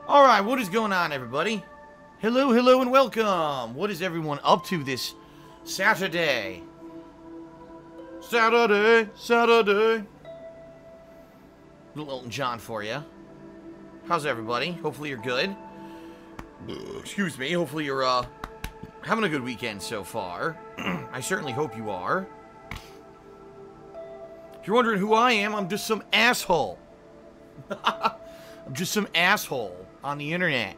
Alright, what is going on, everybody? Hello, hello, and welcome! What is everyone up to this Saturday? Saturday. Little Elton John for you. How's everybody? Hopefully you're good. Excuse me. Hopefully you're, having a good weekend so far. I certainly hope you are. If you're wondering who I am, I'm just some asshole. I'm just some asshole on the internet.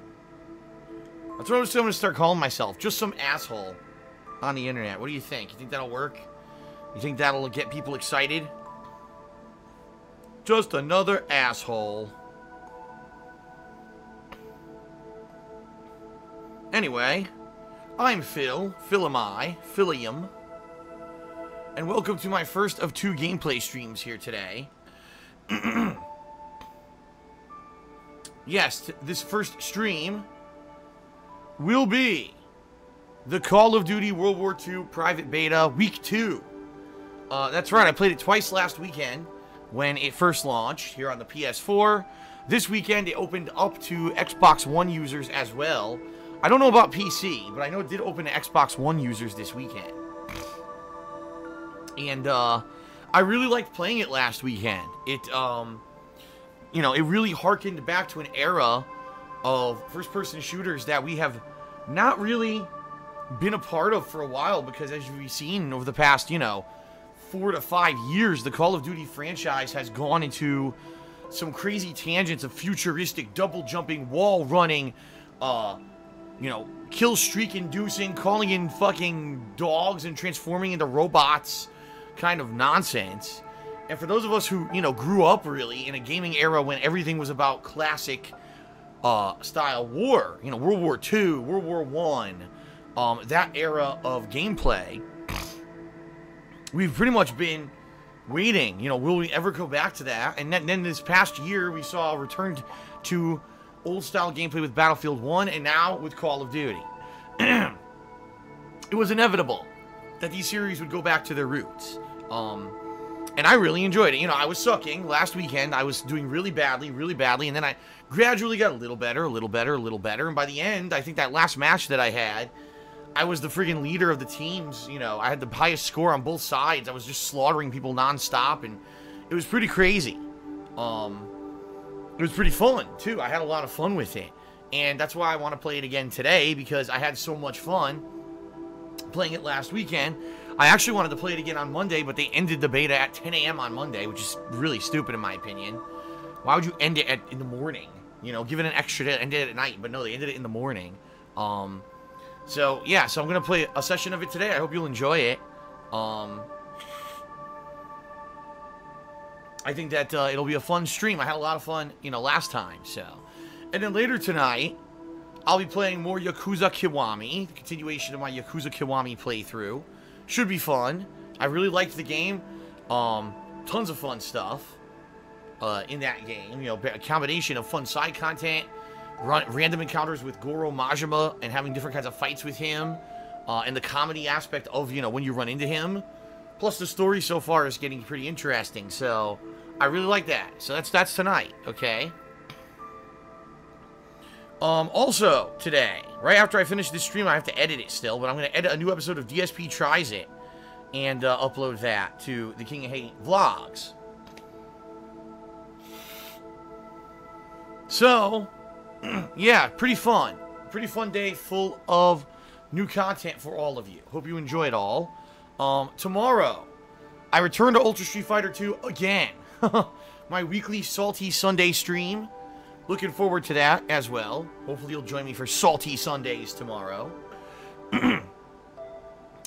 That's what I'm going to start calling myself. Just some asshole on the internet. What do you think? You think that'll work? You think that'll get people excited? Just another asshole. Anyway, I'm Phil. Phil am I. Philium. And welcome to my first of 2 gameplay streams here today. Yes, this first stream will be the Call of Duty World War II Private Beta Week 2. That's right, I played it twice last weekend when it first launched here on the PS4. This weekend it opened up to Xbox One users as well. I don't know about PC, but I know it did open to Xbox One users this weekend. And I really liked playing it last weekend. You know, it really harkened back to an era of first-person shooters that we have not really been a part of for a while, because as you've seen over the past, 4 to 5 years, the Call of Duty franchise has gone into some crazy tangents of futuristic, double-jumping, wall-running, kill streak-inducing, calling in fucking dogs and transforming into robots kind of nonsense. And for those of us who, grew up really in a gaming era when everything was about classic style war, World War II, World War I, that era of gameplay, we've pretty much been waiting, will we ever go back to that? And then this past year, we saw a return to old-style gameplay with Battlefield 1, and now with Call of Duty. It was inevitable that these series would go back to their roots. And I really enjoyed it. I was sucking. Last weekend, I was doing really badly, and then I gradually got a little better, and by the end, I think that last match that I had, I was the friggin' leader of the teams. I had the highest score on both sides. I was just slaughtering people non-stop, and it was pretty crazy. It was pretty fun, too. I had a lot of fun with it, and that's why I want to play it again today, because I had so much fun playing it last weekend. I actually wanted to play it again on Monday, but they ended the beta at 10 a.m. on Monday, which is really stupid in my opinion. Why would you end it in the morning? Give it an extra day, end it at night, but no, they ended it in the morning. So I'm going to play a session of it today. I hope you'll enjoy it. I think that it'll be a fun stream. I had a lot of fun, last time, so. And then later tonight, I'll be playing more Yakuza Kiwami, the continuation of my Yakuza Kiwami playthrough. Should be fun. I really liked the game. Tons of fun stuff in that game. A combination of fun side content, random encounters with Goro Majima, and having different kinds of fights with him, and the comedy aspect of, when you run into him. Plus, the story so far is getting pretty interesting, so I really like that. So that's tonight, okay? Also, today, right after I finish this stream, I have to edit it still, but I'm going to edit a new episode of DSP Tries It and upload that to the King of Hate vlogs. So, yeah, pretty fun. Pretty fun day full of new content for all of you. Hope you enjoy it all. Tomorrow, I return to Ultra Street Fighter 2 again. My weekly Salty Sunday stream. Looking forward to that as well. Hopefully you'll join me for Salty Sundays tomorrow. And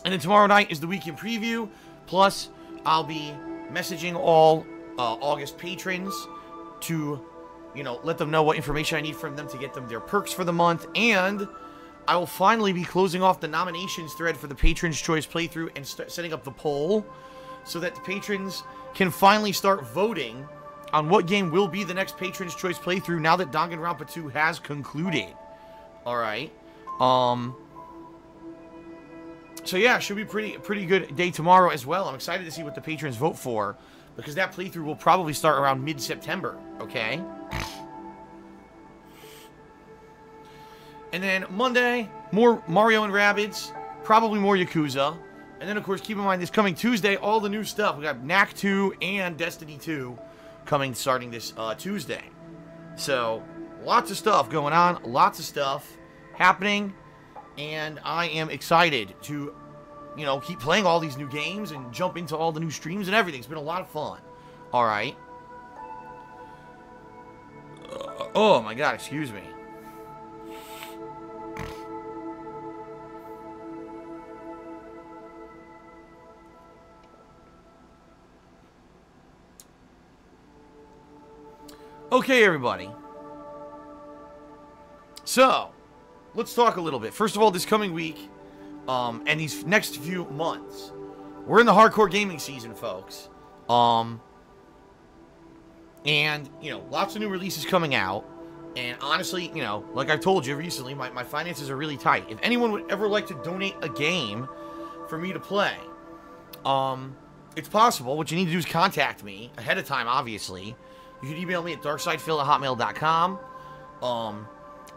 then tomorrow night is the weekend preview. Plus, I'll be messaging all August patrons to, let them know what information I need from them to get them their perks for the month. And I will finally be closing off the nominations thread for the Patron's Choice playthrough and setting up the poll so that the patrons can finally start voting on what game will be the next Patron's Choice playthrough now that Danganronpa 2 has concluded. Alright. So yeah, should be pretty good day tomorrow as well. I'm excited to see what the patrons vote for, because that playthrough will probably start around mid-September, okay? And then Monday, more Mario and Rabbids, probably more Yakuza. And then, of course, keep in mind, this coming Tuesday, all the new stuff. We got Knack 2 and Destiny 2 coming starting this Tuesday. So, lots of stuff going on, lots of stuff happening. And I am excited to, you know, keep playing all these new games and jump into all the new streams and everything. It's been a lot of fun. All right. Oh, my God, excuse me. Okay, everybody. So, let's talk a little bit. First of all, this coming week, and these next few months, we're in the hardcore gaming season, folks. And, you know, lots of new releases coming out. And honestly, you know, like I've told you recently, my finances are really tight. If anyone would ever like to donate a game for me to play, it's possible. What you need to do is contact me ahead of time, obviously. You can email me at darksidephil@hotmail.com.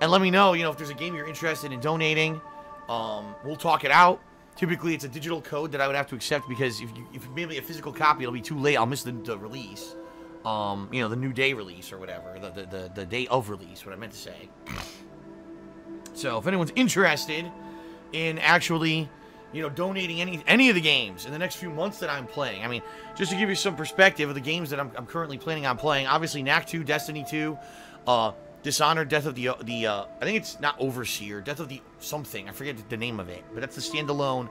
And let me know, you know, if there's a game you're interested in donating. We'll talk it out. Typically, it's a digital code that I would have to accept because if you made me a physical copy, it'll be too late. I'll miss the release. You know, the new day release or whatever. The day of release, what I meant to say. So, if anyone's interested in actually, you know, donating any of the games in the next few months that I'm playing. I mean, just to give you some perspective of the games that I'm currently planning on playing. Obviously, Knack 2, Destiny 2, Dishonored, Death of the I think it's not Overseer, Death of the something. I forget the name of it, but that's the standalone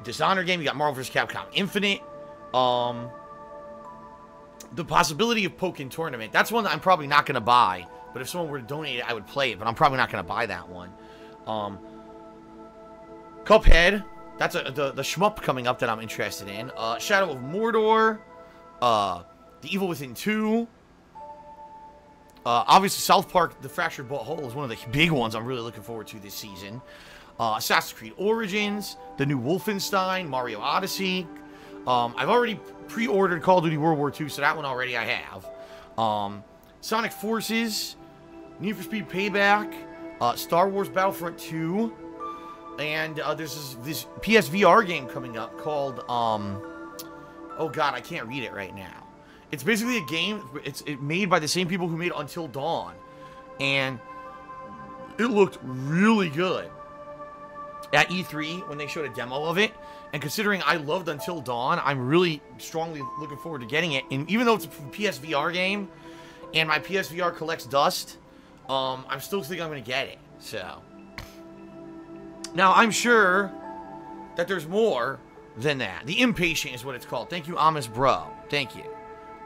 Dishonored game. You got Marvel vs. Capcom Infinite. The possibility of Pokken Tournament. That's one that I'm probably not going to buy, but if someone were to donate it, I would play it, but I'm probably not going to buy that one. Cuphead, that's the shmup coming up that I'm interested in. Shadow of Mordor, The Evil Within 2. Obviously, South Park, The Fractured Butthole is one of the big ones I'm really looking forward to this season. Assassin's Creed Origins, the new Wolfenstein, Mario Odyssey. I've already pre-ordered Call of Duty World War II, so that one already I have. Sonic Forces, Need for Speed Payback, Star Wars Battlefront 2, and there's this PSVR game coming up called, oh god, I can't read it right now. It's basically a game, it's made by the same people who made Until Dawn, and it looked really good at E3 when they showed a demo of it, and considering I loved Until Dawn, I'm really strongly looking forward to getting it, and even though it's a PSVR game, and my PSVR collects dust, I'm still think I'm going to get it, so. Now, I'm sure that there's more than that. The Impatient is what it's called. Thank you, Amos Bro. Thank you.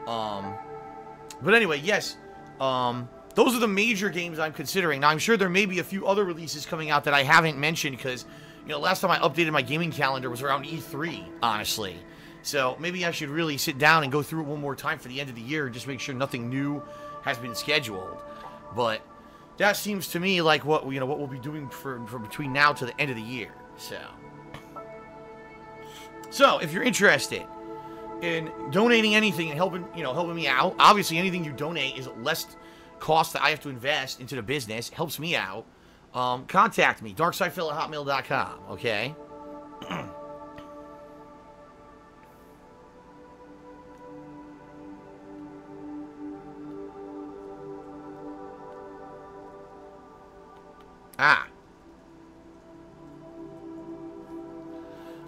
But anyway, yes, those are the major games I'm considering. Now, I'm sure there may be a few other releases coming out that I haven't mentioned because, you know, last time I updated my gaming calendar was around E3, honestly. So maybe I should really sit down and go through it one more time for the end of the year and just make sure nothing new has been scheduled. But that seems to me like what we'll be doing for between now to the end of the year. So if you're interested in donating anything and helping me out, obviously anything you donate is less cost that I have to invest into the business. Helps me out. Contact me, darksidephil@hotmail.com. Okay.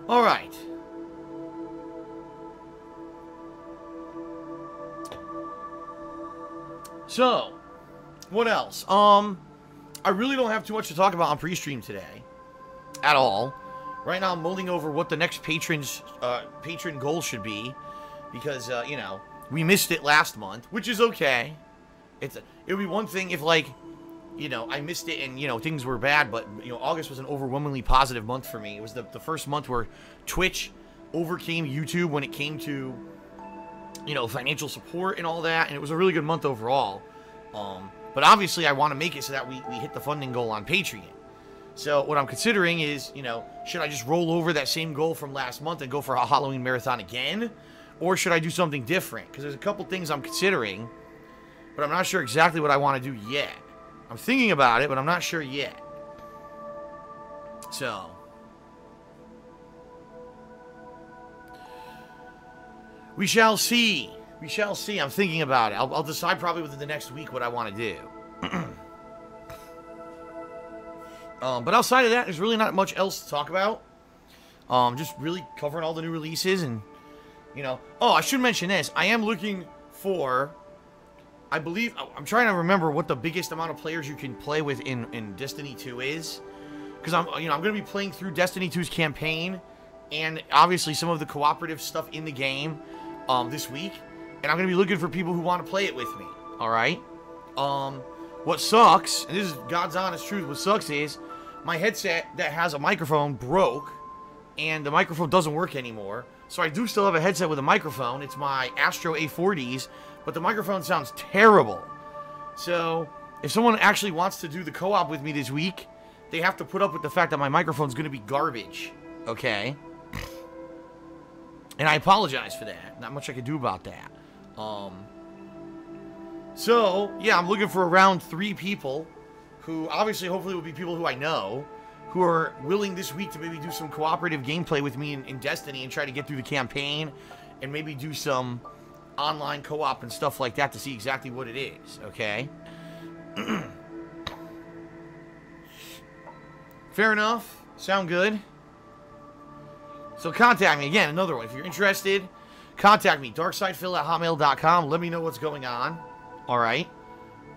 All right. So, what else? I really don't have too much to talk about on pre-stream today. At all. Right now, I'm mulling over what the next patron goal should be. Because, you know, we missed it last month, which is okay. It would be one thing if, like, you know, I missed it and, you know, things were bad, but, you know, August was an overwhelmingly positive month for me. It was the first month where Twitch overcame YouTube when it came to, you know, financial support and all that, and it was a really good month overall. But obviously I want to make it so that we hit the funding goal on Patreon. So what I'm considering is, you know, should I just roll over that same goal from last month and go for a Halloween marathon again? Or should I do something different? Because there's a couple things I'm considering, but I'm not sure exactly what I want to do yet. I'm thinking about it, but I'm not sure yet. So, we shall see. We shall see. I'm thinking about it. I'll decide probably within the next week what I want to do. But outside of that, there's really not much else to talk about. Just really covering all the new releases and, you know. Oh, I should mention this. I am looking for, I believe, I'm trying to remember what the biggest amount of players you can play with in Destiny 2 is. Because I'm going to be playing through Destiny 2's campaign and obviously some of the cooperative stuff in the game this week. And I'm going to be looking for people who want to play it with me. Alright? What sucks, and this is God's honest truth, what sucks is my headset that has a microphone broke, and the microphone doesn't work anymore. So I do still have a headset with a microphone. It's my Astro A40s, but the microphone sounds terrible. So if someone actually wants to do the co-op with me this week, they have to put up with the fact that my microphone's going to be garbage. Okay? And I apologize for that. Not much I can do about that. So, yeah, I'm looking for around 3 people who, obviously, hopefully will be people who I know, who are willing this week to maybe do some cooperative gameplay with me in Destiny and try to get through the campaign and maybe do some online co-op and stuff like that to see exactly what it is, okay? Fair enough. Sound good? So contact me. Again, another one. If you're interested, contact me. darksidephil@hotmail.com. Let me know what's going on. Alright?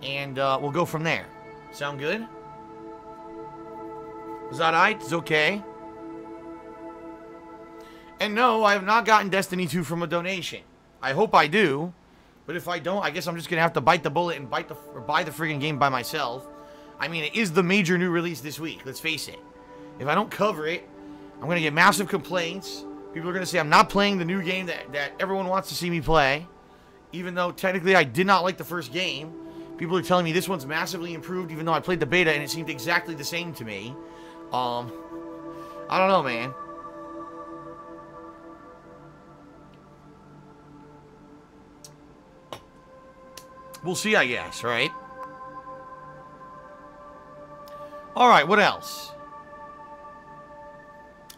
And we'll go from there. Sound good? Is that alright? It's okay. And no, I have not gotten Destiny 2 from a donation. I hope I do. But if I don't, I guess I'm just going to have to bite the bullet and buy the friggin' game by myself. I mean, it is the major new release this week. Let's face it. If I don't cover it, I'm going to get massive complaints. People are going to say I'm not playing the new game that everyone wants to see me play. Even though technically I did not like the first game. People are telling me this one's massively improved even though I played the beta and it seemed exactly the same to me. I don't know, man. We'll see, I guess, right? Alright, what else?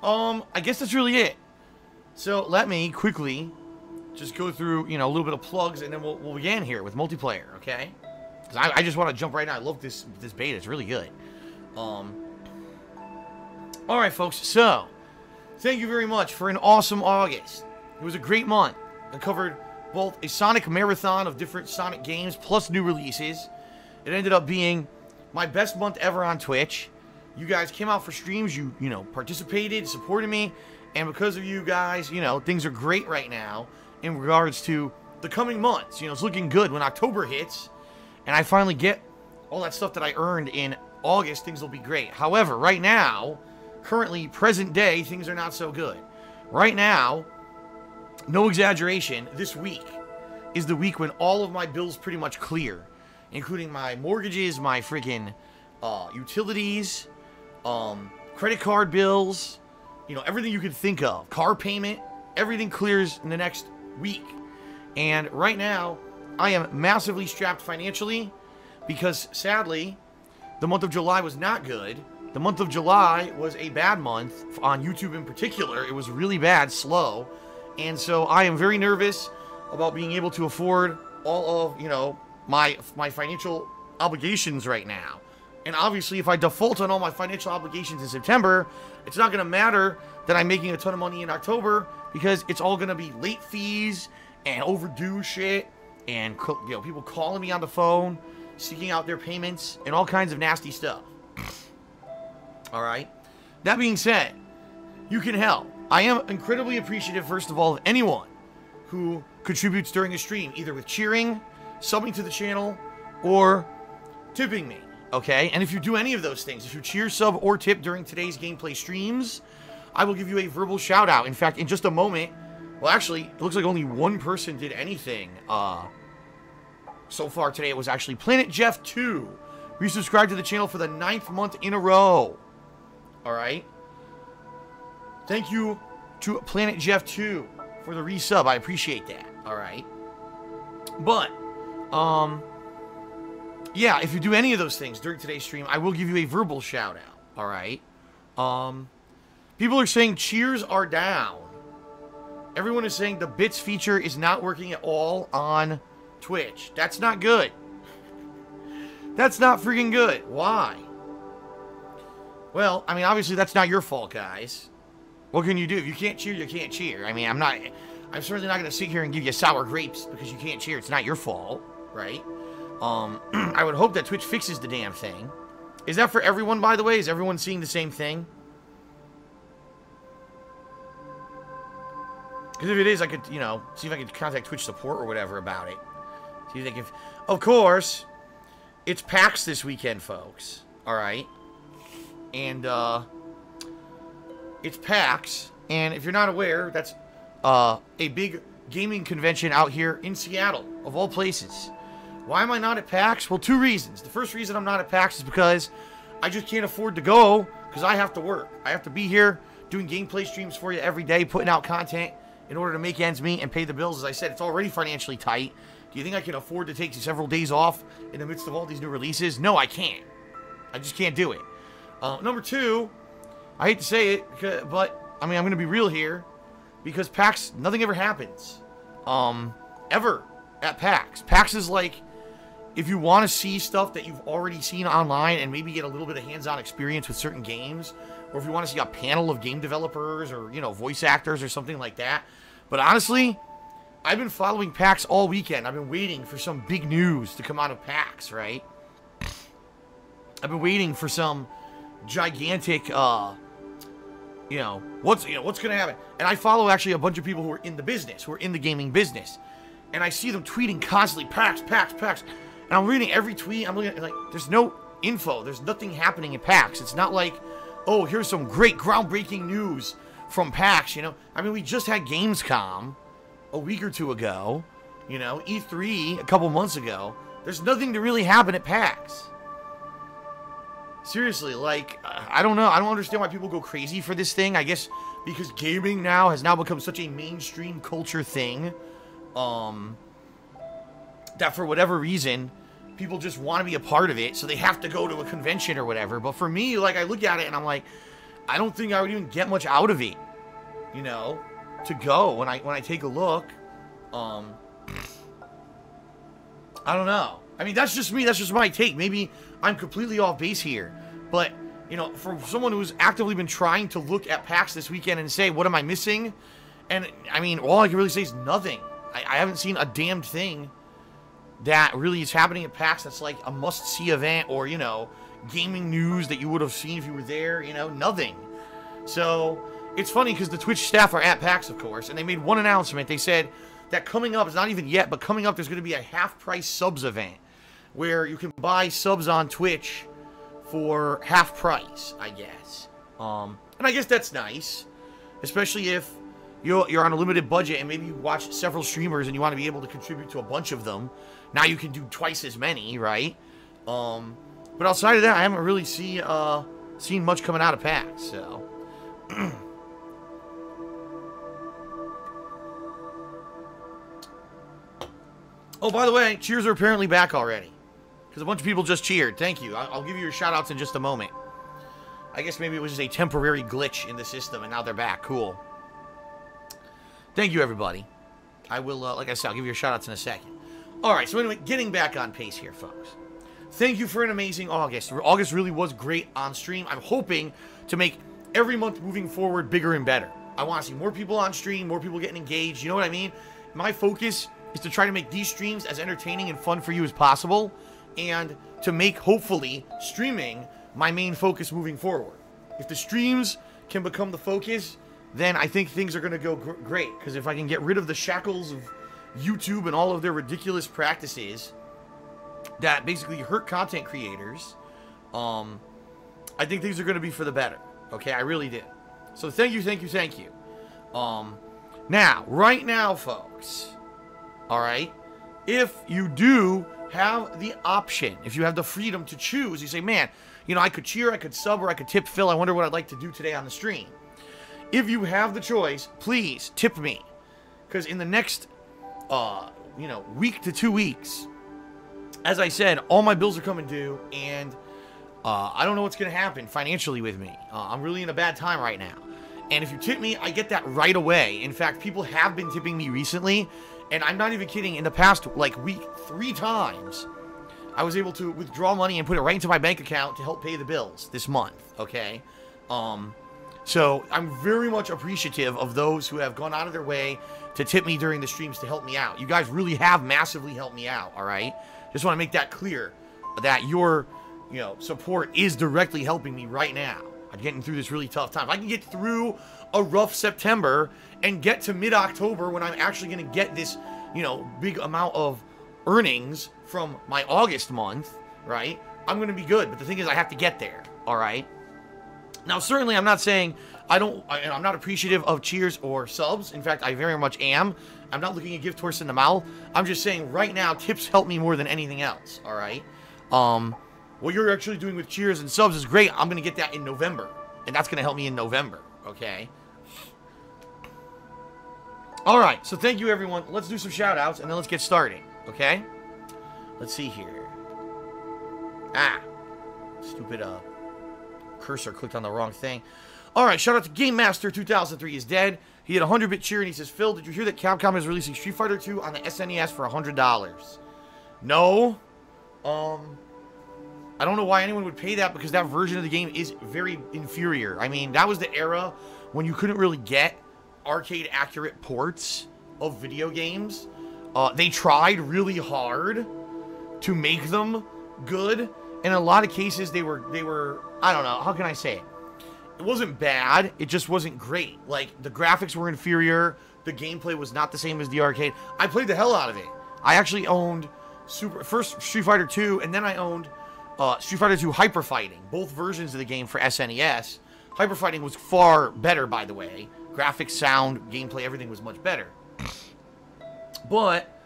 I guess that's really it. So, let me quickly just go through, you know, a little bit of plugs, and then we'll begin here with multiplayer, okay? Because I just want to jump right now. I love this beta. It's really good. Alright, folks. So, thank you very much for an awesome August. It was a great month. I covered both a Sonic marathon of different Sonic games, plus new releases. It ended up being my best month ever on Twitch. You guys came out for streams. You know, participated, supported me. And because of you guys, you know, things are great right now in regards to the coming months. You know, it's looking good when October hits and I finally get all that stuff that I earned in August. Things will be great. However, right now, currently, present day, things are not so good. Right now, no exaggeration, this week is the week when all of my bills pretty much clear, including my mortgages, my freaking utilities, credit card bills, you know, everything you could think of, car payment, everything clears in the next week. And right now, I am massively strapped financially because, sadly, the month of July was not good. The month of July was a bad month on YouTube in particular. It was really bad, slow. And so I am very nervous about being able to afford all of, you know, my financial obligations right now. And obviously, if I default on all my financial obligations in September, it's not going to matter that I'm making a ton of money in October because it's all going to be late fees and overdue shit and, you know, people calling me on the phone, seeking out their payments, and all kinds of nasty stuff. Alright? That being said, you can help. I am incredibly appreciative, first of all, of anyone who contributes during a stream, either with cheering, subbing to the channel, or tipping me. Okay? And if you do any of those things, if you cheer, sub, or tip during today's gameplay streams, I will give you a verbal shout out. In fact, in just a moment, well, actually, it looks like only one person did anything so far today. It was actually Planet Jeff 2. Resubscribed to the channel for the 9th month in a row. Alright? Thank you to Planet Jeff 2 for the resub. I appreciate that. Alright? But, yeah, if you do any of those things during today's stream, I will give you a verbal shout out. All right. People are saying cheers are down. Everyone is saying the bits feature is not working at all on Twitch. That's not good. That's not freaking good. Why? Well, I mean, obviously that's not your fault, guys. What can you do? If you can't cheer, you can't cheer. I mean, I'm certainly not going to sit here and give you sour grapes because you can't cheer. It's not your fault, right? I would hope that Twitch fixes the damn thing. Is that for everyone, by the way? Is everyone seeing the same thing? Because if it is, I could, you know, see if I could contact Twitch support or whatever about it. See if they can... Of course, it's PAX this weekend, folks. Alright? And, it's PAX. And if you're not aware, that's, a big gaming convention out here in Seattle, of all places. Why am I not at PAX? Well, 2 reasons. The first reason I'm not at PAX is because I just can't afford to go, because I have to work. I have to be here doing gameplay streams for you every day, putting out content in order to make ends meet and pay the bills. As I said, it's already financially tight. Do you think I can afford to take several days off in the midst of all these new releases? No, I can't. I just can't do it. Number 2, I hate to say it, but, I mean, I'm going to be real here, because PAX, nothing ever happens. Ever at PAX. PAX is like, if you want to see stuff that you've already seen online and maybe get a little bit of hands-on experience with certain games, or if you want to see a panel of game developers or, you know, voice actors or something like that. But honestly, I've been following PAX all weekend. I've been waiting for some big news to come out of PAX, right? I've been waiting for some gigantic, you know, what's going to happen. And I follow actually a bunch of people who are in the business, who are in the gaming business. And I see them tweeting constantly, PAX, PAX, PAX. And I'm reading every tweet. I'm looking at, like, there's no info. There's nothing happening at PAX. It's not like, oh, here's some great groundbreaking news from PAX, you know. I mean, we just had Gamescom a week or 2 ago, you know, E3 a couple months ago. There's nothing to really happen at PAX. Seriously, like, I don't know. I don't understand why people go crazy for this thing. I guess because gaming now has become such a mainstream culture thing, that for whatever reason, people just want to be a part of it, so they have to go to a convention or whatever. But for me, like, I look at it and I'm like, I don't think I would even get much out of it, you know, to go when I take a look. I don't know. I mean, that's just me. That's just my take. Maybe I'm completely off base here. But, you know, for someone who's actively been trying to look at PAX this weekend and say, what am I missing? And, I mean, all I can really say is nothing. I haven't seen a damned thing that really is happening at PAX that's like a must-see event or, you know, gaming news that you would have seen if you were there, you know, nothing. So, it's funny because the Twitch staff are at PAX, of course, and they made one announcement. They said that coming up, it's not even yet, but coming up there's going to be a half-price subs event where you can buy subs on Twitch for half price, I guess. And I guess that's nice, especially if you're on a limited budget and maybe you watch several streamers and you want to be able to contribute to a bunch of them. Now you can do twice as many, right? But outside of that, I haven't really seen much coming out of PAX, so. Oh, by the way, cheers are apparently back already. Because a bunch of people just cheered. Thank you. I'll give you your shout-outs in just a moment. I guess maybe it was just a temporary glitch in the system, and now they're back. Cool. Thank you, everybody. I will, like I said, I'll give you your shout-outs in a second. Alright, so anyway, getting back on pace here, folks. Thank you for an amazing August. August really was great on stream. I'm hoping to make every month moving forward bigger and better. I want to see more people on stream, more people getting engaged. You know what I mean? My focus is to try to make these streams as entertaining and fun for you as possible, and to make, hopefully, streaming my main focus moving forward. If the streams can become the focus, then I think things are going to go great. Because if I can get rid of the shackles of YouTube and all of their ridiculous practices that basically hurt content creators, I think things are going to be for the better. Okay, I really do. So thank you, thank you, thank you. Now, right now, folks, alright, if you do have the option, if you have the freedom to choose, you say, man, you know, I could cheer, I could sub, or I could tip Phil, I wonder what I'd like to do today on the stream. If you have the choice, please tip me. Because in the next, you know, week to 2 weeks, as I said, all my bills are coming due, and I don't know what's going to happen financially with me. I'm really in a bad time right now. And if you tip me, I get that right away. In fact, people have been tipping me recently, and I'm not even kidding. In the past, like, week, 3 times, I was able to withdraw money and put it right into my bank account to help pay the bills this month, okay? So I'm very much appreciative of those who have gone out of their way to tip me during the streams to help me out. You guys really have massively helped me out, all right? Just want to make that clear, that your, support is directly helping me right now. I'm getting through this really tough time. If I can get through a rough September and get to mid-October when I'm actually going to get this, big amount of earnings from my August month, right? I'm going to be good. But the thing is, I have to get there, all right? Now, certainly, I'm not saying I'm not appreciative of cheers or subs. In fact, I very much am. I'm not looking a gift horse in the mouth. I'm just saying right now, tips help me more than anything else, all right? What you're actually doing with cheers and subs is great. I'm going to get that in November, and that's going to help me in November, okay? All right, so thank you, everyone. Let's do some shout-outs, and then let's get started, okay? Let's see here. Stupid, cursor clicked on the wrong thing. All right, shout out to Game Master 2003 is dead. He had a 100-bit cheer, and he says, Phil, did you hear that Capcom is releasing Street Fighter 2 on the SNES for $100? No. I don't know why anyone would pay that, because that version of the game is very inferior. I mean, that was the era when you couldn't really get arcade-accurate ports of video games. They tried really hard to make them good. In a lot of cases, they were, I don't know, how can I say it? It wasn't bad, it just wasn't great. Like, the graphics were inferior, the gameplay was not the same as the arcade. I played the hell out of it. I actually owned first Street Fighter 2, and then I owned Street Fighter 2 Hyper Fighting, both versions of the game for SNES. Hyper Fighting was far better, by the way. Graphics, sound, gameplay, everything was much better. But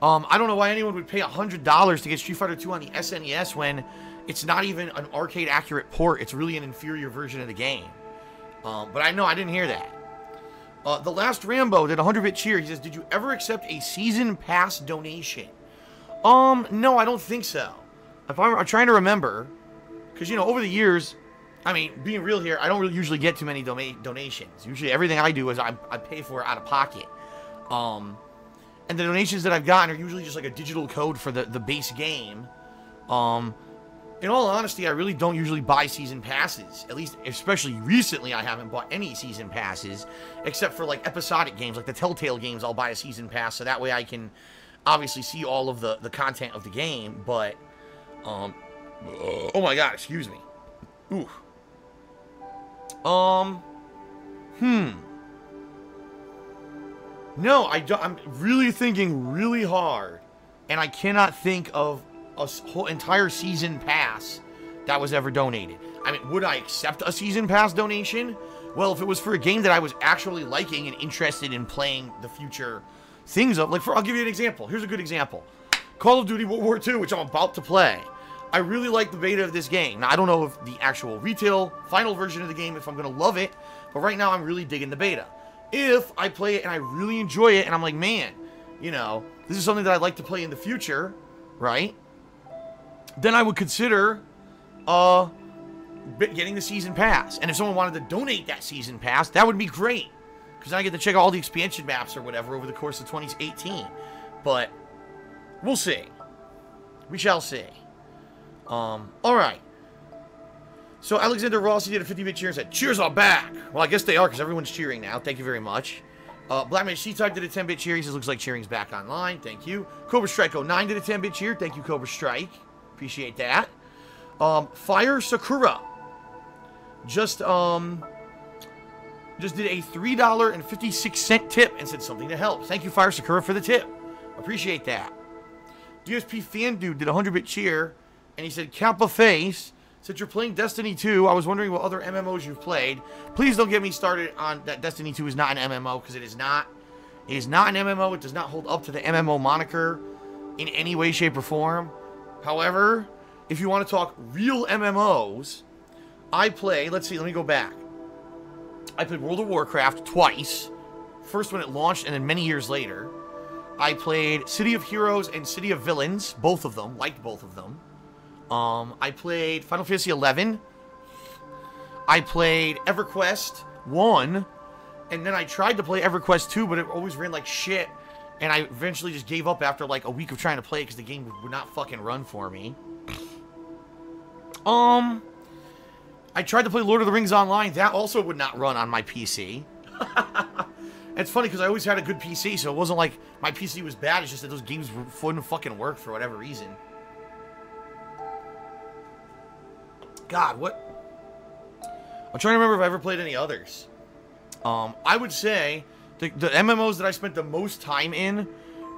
I don't know why anyone would pay $100 to get Street Fighter 2 on the SNES when it's not even an arcade-accurate port. It's really an inferior version of the game. But I know I didn't hear that. The Last Rambo did a 100-bit cheer. He says, did you ever accept a season pass donation? No, I don't think so. If I'm trying to remember, because, over the years, I mean, being real here, I don't really usually get too many donations. Usually everything I do is I pay for it out of pocket. And the donations that I've gotten are usually just like a digital code for the base game. In all honesty, I really don't usually buy season passes. At least, especially recently, I haven't bought any season passes, except for like episodic games, like the Telltale games. I'll buy a season pass, so that way I can obviously see all of the content of the game. But, oh my god, excuse me. Ooh. No, I don't. I'm really thinking really hard, and I cannot think of a whole entire season pass that was ever donated. I mean, would I accept a season pass donation? Well, if it was for a game that I was actually liking and interested in playing the future things of, like, I'll give you an example. Here's a good example. Call of Duty World War II, which I'm about to play. I really like the beta of this game. Now, I don't know if the actual retail final version of the game, if I'm going to love it, but right now I'm really digging the beta. If I play it and I really enjoy it and I'm like, man, this is something that I'd like to play in the future, right? Then I would consider getting the season pass. And if someone wanted to donate that season pass, that would be great, because I get to check out all the expansion maps or whatever over the course of 2018. But we'll see. We shall see. All right. So Alexander Rossi did a 50-bit cheer and said, cheers are back. Well, I guess they are, because everyone's cheering now. Thank you very much. Blackman C-Type did a 10-bit cheer. He says, looks like cheering's back online. Thank you. Cobra Strike 09 did a 10-bit cheer. Thank you, Cobra Strike. Appreciate that. Fire Sakura just did a $3.56 tip and said something to help. Thank you, Fire Sakura, for the tip. Appreciate that. DSP Fan Dude did a 100-bit cheer, and he said, Kappa Face, since you're playing Destiny 2, I was wondering what other MMOs you've played. Please don't get me started on that. Destiny 2 is not an MMO, because it is not. It is not an MMO. It does not hold up to the MMO moniker in any way, shape, or form. However, if you want to talk real MMOs, I play, let's see, let me go back. I played World of Warcraft twice. First when it launched, and then many years later. I played City of Heroes and City of Villains, both of them, liked both of them. I played Final Fantasy 11. I played EverQuest 1, and then I tried to play EverQuest 2, but it always ran like shit, and I eventually just gave up after like a week of trying to play it because the game would not fucking run for me. I tried to play Lord of the Rings Online. That also would not run on my PC. It's funny because I always had a good PC, so it wasn't like my PC was bad. It's just that those games wouldn't fucking work for whatever reason. God, what? I'm trying to remember if I ever played any others. I would say the MMOs that I spent the most time in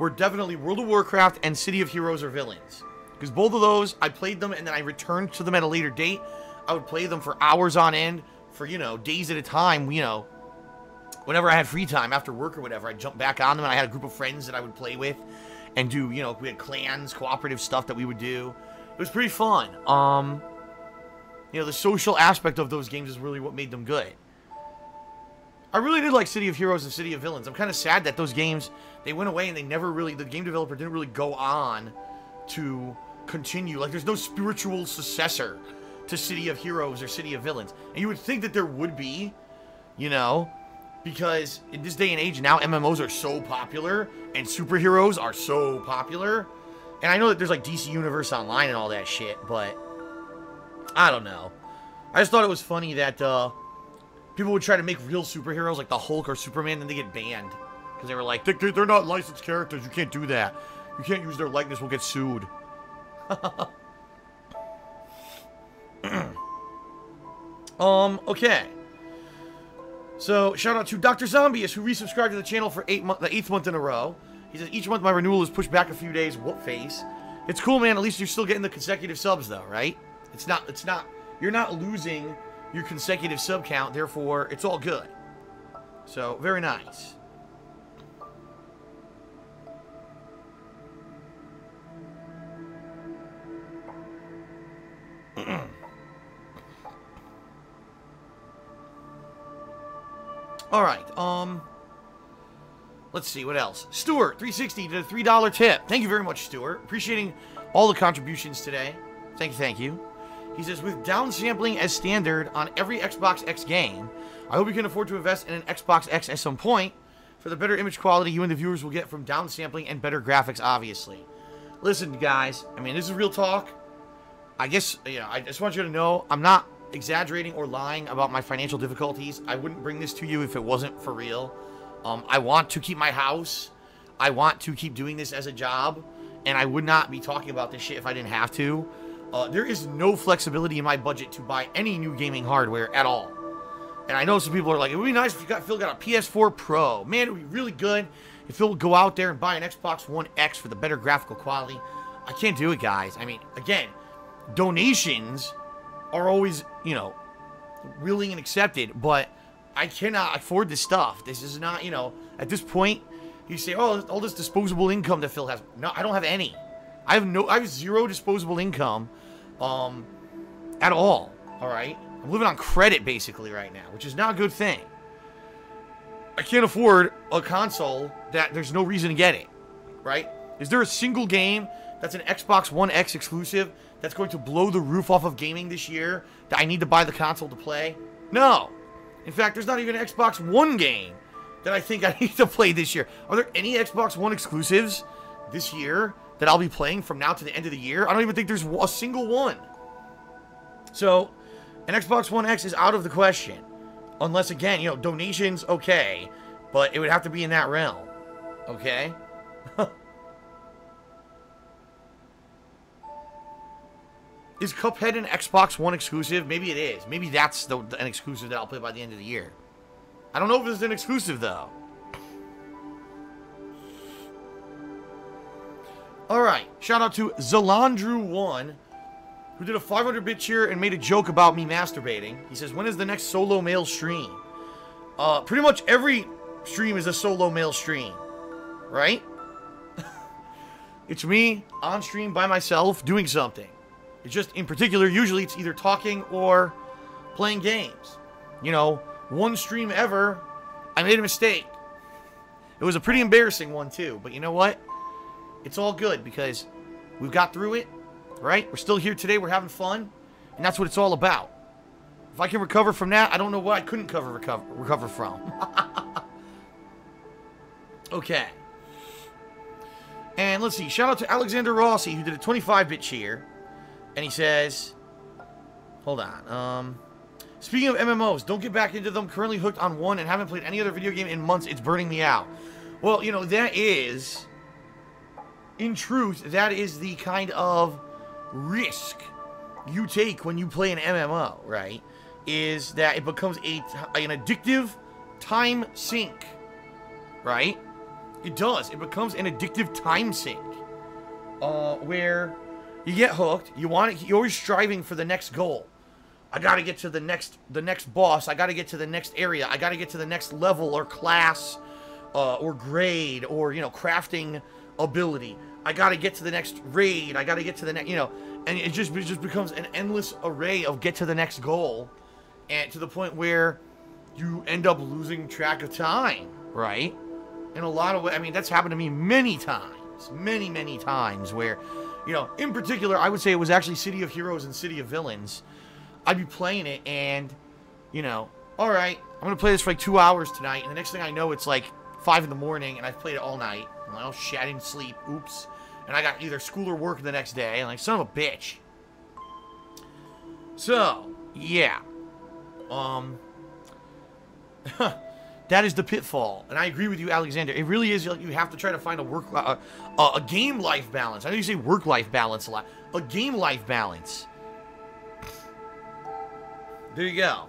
were definitely World of Warcraft and City of Heroes or Villains. Because both of those, I played them and then I returned to them at a later date. I would play them for hours on end, for, you know, days at a time, you know. Whenever I had free time after work or whatever, I'd jump back on them, and I had a group of friends that I would play with and do, you know, we had clans, cooperative stuff that we would do. It was pretty fun. You know, the social aspect of those games is really what made them good. I really did like City of Heroes and City of Villains. I'm kind of sad that those games, they went away and they never really, the game developer didn't really go on to continue. Like, there's no spiritual successor to City of Heroes or City of Villains. And you would think that there would be, you know, because in this day and age now, MMOs are so popular and superheroes are so popular. And I know that there's like DC Universe Online and all that shit, but I don't know. I just thought it was funny that people would try to make real superheroes like the Hulk or Superman, and they get banned. Because they were like, they're not licensed characters, you can't do that. You can't use their likeness, we'll get sued. Okay. So, shout out to Dr. Zombius, who resubscribed to the channel for the 8th month in a row. He says, each month my renewal is pushed back a few days. Whoop face. It's cool, man. At least you're still getting the consecutive subs, though, right? You're not losing your consecutive sub count, therefore, it's all good. So, very nice. Alright, let's see, what else? Stuart360 did a $3 tip. Thank you very much, Stuart. Appreciating all the contributions today. Thank you. He says, with downsampling as standard on every Xbox X game, I hope you can afford to invest in an Xbox X at some point for the better image quality you and the viewers will get from downsampling and better graphics, obviously. Listen, guys, I mean, this is real talk. I guess, you know, I just want you to know, I'm not exaggerating or lying about my financial difficulties. I wouldn't bring this to you if it wasn't for real. I want to keep my house. I want to keep doing this as a job, and I would not be talking about this shit if I didn't have to. There is no flexibility in my budget to buy any new gaming hardware at all. And I know some people are like, it would be nice if Phil got a PS4 Pro. Man, it would be really good if Phil would go out there and buy an Xbox One X for the better graphical quality. I can't do it, guys. I mean, again, donations are always, you know, willing and accepted, but I cannot afford this stuff. This is not, you know, at this point, you say, oh, all this disposable income that Phil has. No, I don't have any. I have zero disposable income, at all. All right, I'm living on credit basically right now, which is not a good thing. I can't afford a console that there's no reason to get it, right? Is there a single game that's an Xbox One X exclusive that's going to blow the roof off of gaming this year that I need to buy the console to play? No. In fact, there's not even an Xbox One game that I think I need to play this year. Are there any Xbox One exclusives this year that I'll be playing from now to the end of the year? I don't even think there's a single one. So, an Xbox One X is out of the question. Unless, again, you know, donations, okay. But it would have to be in that realm. Okay? Is Cuphead an Xbox One exclusive? Maybe it is. Maybe that's an exclusive that I'll play by the end of the year. I don't know if it's an exclusive, though. Alright. Shout out to Zalandru1, who did a 500-bit cheer and made a joke about me masturbating. He says, when is the next solo male stream? Pretty much every stream is a solo male stream. Right? It's me on stream by myself doing something. It's just, in particular, usually it's either talking or playing games. You know, one stream ever, I made a mistake. It was a pretty embarrassing one, too. But you know what? It's all good because we've got through it, right? We're still here today. We're having fun. And that's what it's all about. If I can recover from that, I don't know what I couldn't recover from. Okay. And let's see. Shout out to Alexander Rossi, who did a 25-bit cheer. And he says... Hold on. Speaking of MMOs, don't get back into them. Currently hooked on one and haven't played any other video game in months. It's burning me out. Well, you know, that is... In truth, that is the kind of risk you take when you play an MMO, right? Is that it becomes an addictive time sink, right? It does. It becomes an addictive time sink, where you get hooked. You want it. You're always striving for the next goal. I gotta get to the next boss. I gotta get to the next area. I gotta get to the next level or class, or grade, or crafting ability. I gotta get to the next raid. I gotta get to the next, and it just becomes an endless array of get to the next goal, and to the point where you end up losing track of time, right? In a lot of ways, I mean, that's happened to me many times, many times, where, in particular, I would say it was actually City of Heroes and City of Villains. I'd be playing it, and, all right, I'm gonna play this for like 2 hours tonight, and the next thing I know, it's like 5 in the morning, and I've played it all night. I'm like, oh shit, I didn't sleep, oops. And I got either school or work the next day, and like, son of a bitch. So, yeah. That is the pitfall, and I agree with you, Alexander. It really is. You have to try to find a game-life balance. I know you say work-life balance a lot. A game-life balance. There you go.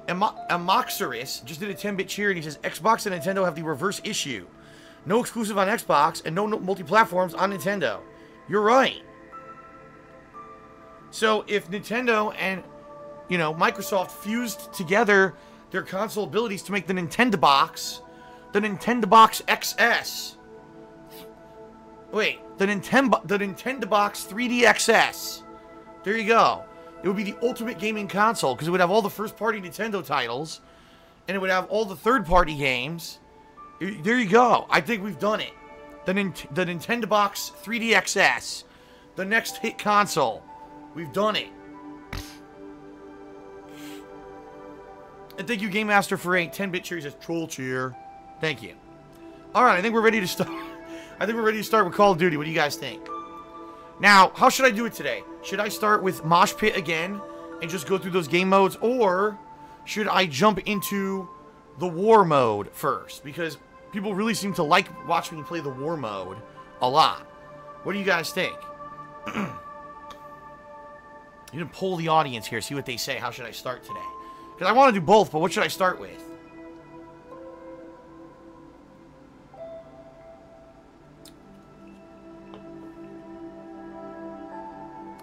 Amoxorus just did a 10-bit cheer, and he says Xbox and Nintendo have the reverse issue. No exclusive on Xbox and no multi-platforms on Nintendo. You're right. So if Nintendo and Microsoft fused together their console abilities to make the Nintendo Box XS. Wait, the Nintendo Box 3D XS. There you go. It would be the ultimate gaming console because it would have all the first-party Nintendo titles, and it would have all the third-party games. There you go. I think we've done it. The Nintendo Box 3D XS, the next hit console. We've done it. And thank you, Game Master, for a 10-bit cheer. He says, troll cheer. Thank you. All right, I think we're ready to start. I think we're ready to start with Call of Duty. What do you guys think? Now, how should I do it today? Should I start with Mosh Pit again and just go through those game modes, or should I jump into the War mode first? Because people really seem to like watching me play the War mode a lot. What do you guys think? You can poll the audience here, see what they say. How should I start today? Because I want to do both, but what should I start with?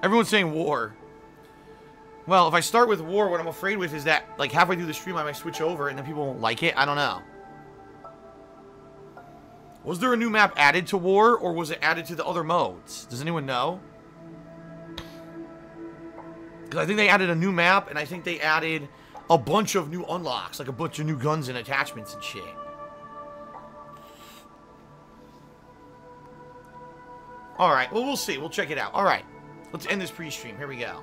Everyone's saying War. Well, if I start with War, what I'm afraid with is that, like, halfway through the stream, I might switch over and then people won't like it. I don't know. Was there a new map added to War, or was it added to the other modes? Does anyone know? Because I think they added a new map, and I think they added a bunch of new unlocks, like a bunch of new guns and attachments and shit. Alright, well, we'll see. We'll check it out. Alright, let's end this pre-stream. Here we go.